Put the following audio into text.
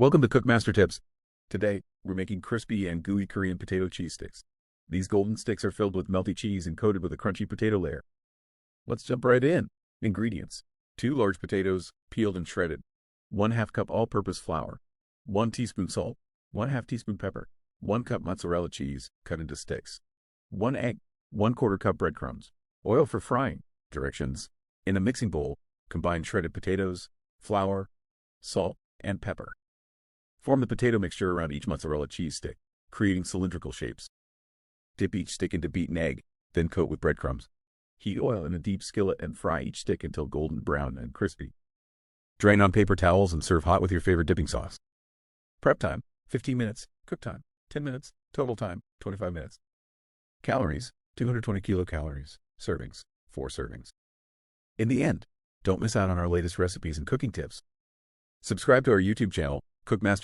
Welcome to Cookmaster Tips. Today, we're making crispy and gooey Korean potato cheese sticks. These golden sticks are filled with melty cheese and coated with a crunchy potato layer. Let's jump right in. Ingredients: 2 large potatoes, peeled and shredded, 1/2 cup all-purpose flour, 1 teaspoon salt, 1/2 teaspoon pepper, 1 cup mozzarella cheese cut into sticks, 1 egg, 1/4 cup breadcrumbs, oil for frying. Directions: in a mixing bowl, combine shredded potatoes, flour, salt, and pepper. Form the potato mixture around each mozzarella cheese stick, creating cylindrical shapes. Dip each stick into beaten egg, then coat with breadcrumbs. Heat oil in a deep skillet and fry each stick until golden brown and crispy. Drain on paper towels and serve hot with your favorite dipping sauce. Prep time: 15 minutes. Cook time: 10 minutes. Total time: 25 minutes. Calories: 220 kilocalories. Servings: 4 servings. In the end, don't miss out on our latest recipes and cooking tips. Subscribe to our YouTube channel, Cookmaster.